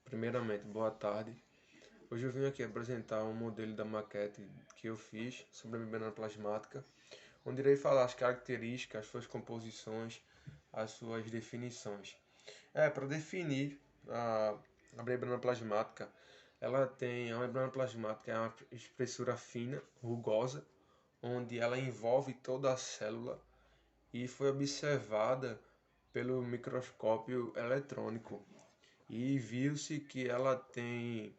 Primeiramente, boa tarde. Hoje eu vim aqui apresentar um modelo da maquete que eu fiz sobre a membrana plasmática, onde irei falar as características, as suas composições, as suas definições. Para definir a membrana plasmática, a membrana plasmática é uma espessura fina, rugosa, onde ela envolve toda a célula e foi observada pelo microscópio eletrônico e viu-se que ela tem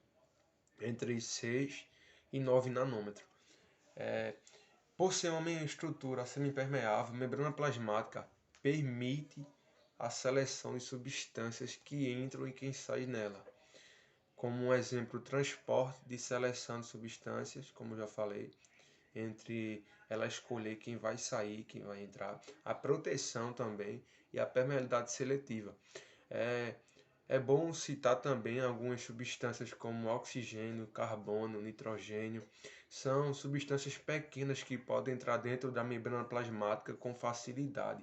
entre 6 e 9 nanômetros. Por ser uma estrutura semipermeável, a membrana plasmática permite a seleção de substâncias que entram e que saem nela. Como um exemplo, o transporte de seleção de substâncias, como já falei, entre ela escolher quem vai sair, quem vai entrar, a proteção também e a permeabilidade seletiva. É, é bom citar também algumas substâncias como oxigênio, carbono, nitrogênio. São substâncias pequenas que podem entrar dentro da membrana plasmática com facilidade.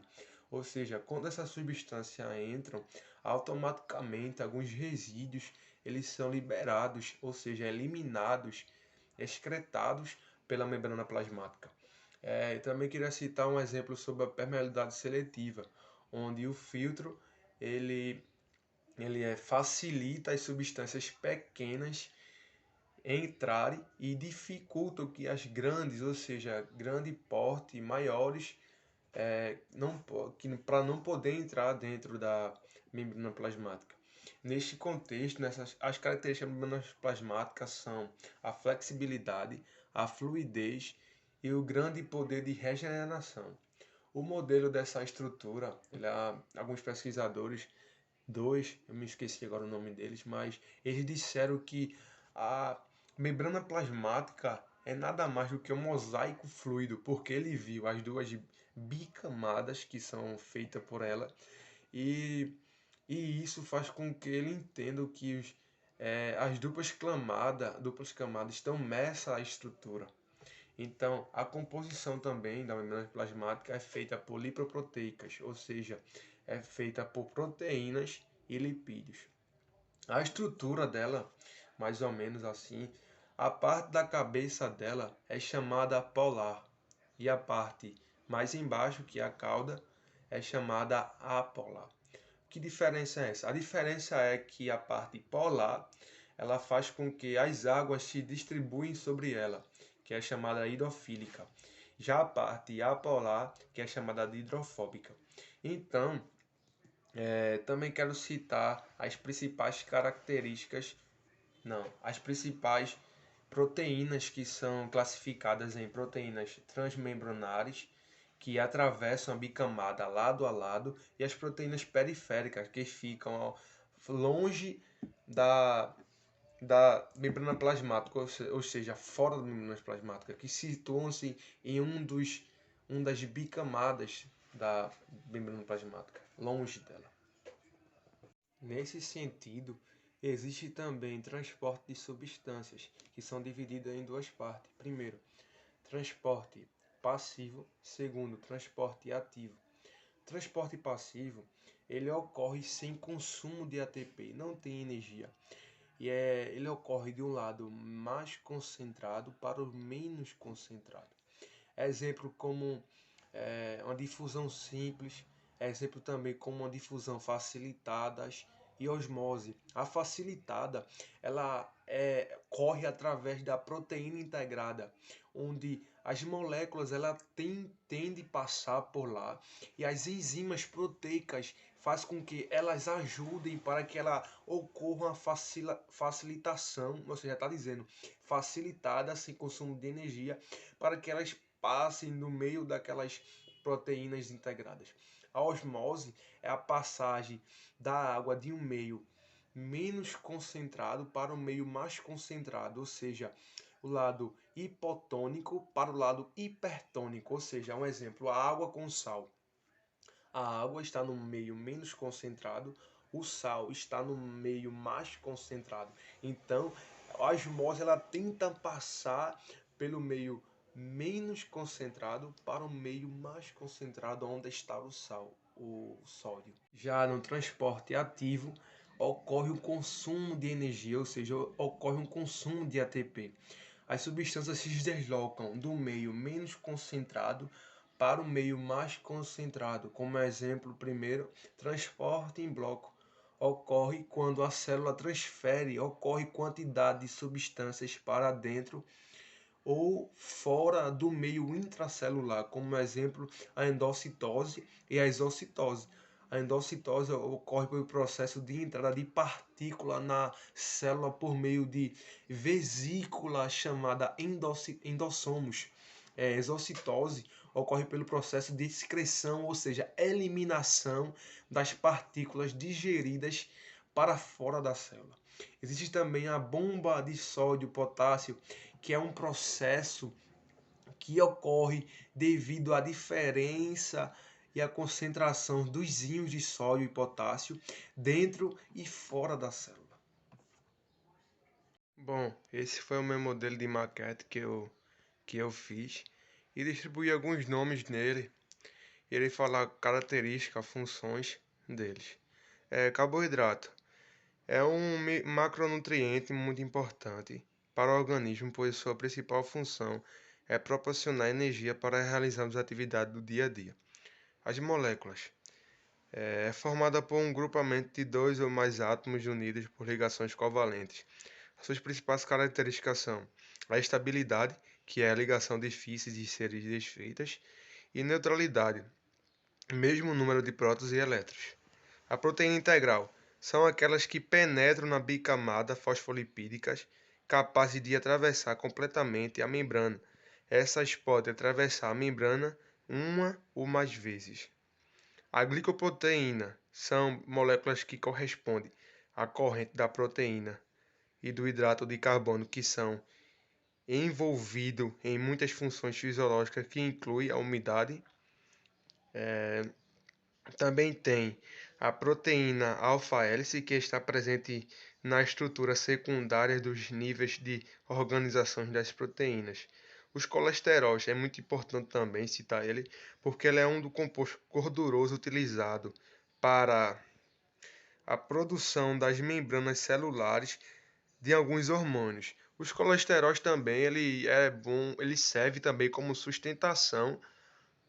Ou seja, quando essas substâncias entram, automaticamente alguns resíduos eles são liberados, ou seja, eliminados, excretados pela membrana plasmática. Também queria citar um exemplo sobre a permeabilidade seletiva, onde o filtro ele facilita as substâncias pequenas entrarem e dificulta que as grandes, ou seja, grande porte, maiores, para não poder entrar dentro da membrana plasmática. Neste contexto, as características da membrana plasmática são a flexibilidade, a fluidez e o grande poder de regeneração. O modelo dessa estrutura, alguns pesquisadores, dois, eu me esqueci agora o nome deles, mas eles disseram que a membrana plasmática é nada mais do que um mosaico fluido, porque ele viu as duas bicamadas que são feitas por ela e, e isso faz com que ele entenda que as duplas camadas estão nessa estrutura. Então, a composição também da membrana plasmática é feita por lipoproteicas, ou seja, é feita por proteínas e lipídios. A estrutura dela, mais ou menos assim, a parte da cabeça dela é chamada polar e a parte mais embaixo, que é a cauda, é chamada apolar. Que diferença é essa? A diferença é que a parte polar ela faz com que as águas se distribuem sobre ela, que é chamada hidrofílica. Já a parte apolar, que é chamada de hidrofóbica. Então, também quero citar as principais características, não, as principais proteínas que são classificadas em proteínas transmembranares, que atravessam a bicamada lado a lado, e as proteínas periféricas, que ficam longe da, da membrana plasmática, ou seja, fora da membrana plasmática, que situam-se em um das bicamadas da membrana plasmática, longe dela. Nesse sentido, existe também transporte de substâncias, que são divididas em duas partes. Primeiro, transporte passivo. Segundo, transporte ativo. Transporte passivo, ele ocorre sem consumo de ATP, não tem energia. Ele ocorre de um lado mais concentrado para o menos concentrado. Exemplo como uma difusão simples, exemplo também como uma difusão facilitada e osmose. A facilitada, ela corre através da proteína integrada, onde as moléculas ela tendem a passar por lá e as enzimas proteicas faz com que elas ajudem para que ela ocorra uma facilitação, ou seja, está dizendo facilitada sem consumo de energia, para que elas passem no meio daquelas proteínas integradas. A osmose é a passagem da água de um meio menos concentrado para um meio mais concentrado, ou seja, o lado hipotônico para o lado hipertônico, ou seja, um exemplo, a água com sal. A água está no meio menos concentrado, o sal está no meio mais concentrado. Então, a osmose ela tenta passar pelo meio menos concentrado para o meio mais concentrado onde está o sal, o sódio. Já no transporte ativo, ocorre o consumo de energia, ou seja, ocorre um consumo de ATP. As substâncias se deslocam do meio menos concentrado para o meio mais concentrado. Como exemplo, primeiro, transporte em bloco ocorre quando a célula transfere, ocorre quantidade de substâncias para dentro ou fora do meio intracelular, como exemplo, a endocitose e a exocitose. A endocitose ocorre pelo processo de entrada de partícula na célula por meio de vesícula chamada endossomos. Exocitose ocorre pelo processo de excreção, ou seja, eliminação das partículas digeridas para fora da célula. Existe também a bomba de sódio potássio, que é um processo que ocorre devido à diferença e à concentração dos íons de sódio e potássio dentro e fora da célula. Bom, esse foi o meu modelo de maquete que eu fiz e distribuí alguns nomes nele. Irei falar características, funções deles. Carboidrato é um macronutriente muito importante para o organismo, pois sua principal função é proporcionar energia para realizarmos as atividades do dia a dia. As moléculas é formada por um grupamento de dois ou mais átomos unidos por ligações covalentes. Suas principais características são a estabilidade, que é a ligação difícil de serem desfeitas, e neutralidade, mesmo número de prótons e elétrons. A proteína integral são aquelas que penetram na bicamada fosfolipídicas, capazes de atravessar completamente a membrana. Essas podem atravessar a membrana uma ou mais vezes. A glicoproteína são moléculas que correspondem à corrente da proteína e do hidrato de carbono, que são envolvidos em muitas funções fisiológicas que incluem a umidade. Também tem a proteína alfa-hélice, que está presente na estrutura secundária dos níveis de organização das proteínas. Os colesteróis, é muito importante também citar ele, porque ele é um do composto gorduroso utilizado para a produção das membranas celulares de alguns hormônios. Os colesteróis também, ele é bom, ele serve também como sustentação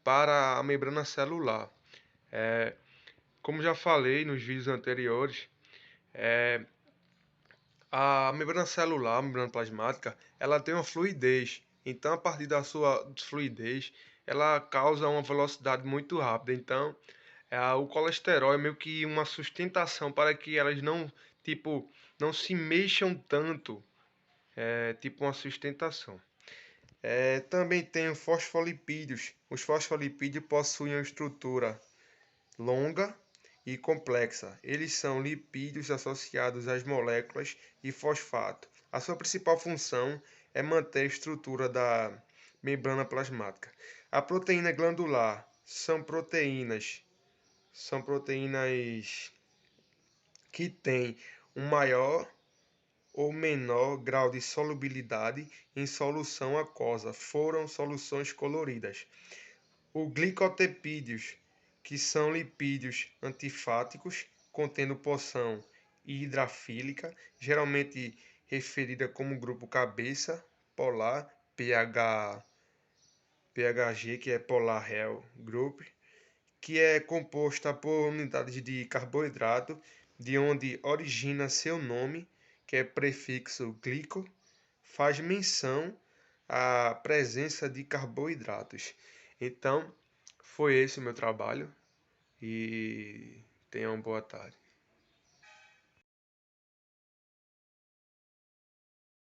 para a membrana celular. Como já falei nos vídeos anteriores, a membrana celular, a membrana plasmática, ela tem uma fluidez. Então, a partir da sua fluidez, ela causa uma velocidade muito rápida. Então, o colesterol é meio que uma sustentação para que elas não, tipo, não se mexam tanto. É tipo uma sustentação. Também tem os fosfolipídios. Os fosfolipídios possuem uma estrutura longa e complexa. Eles são lipídios associados às moléculas e fosfato. A sua principal função é manter a estrutura da membrana plasmática. A proteína glandular são proteínas que têm um maior ou menor grau de solubilidade em solução aquosa. Foram soluções coloridas. O glicotepídeos, que são lipídios antifáticos, contendo porção hidrofílica, geralmente referida como grupo cabeça polar, PHG, que é Polar Hell Group, que é composta por unidades de carboidrato, de onde origina seu nome, que é prefixo glico, faz menção à presença de carboidratos. Então, foi esse o meu trabalho e tenham uma boa tarde.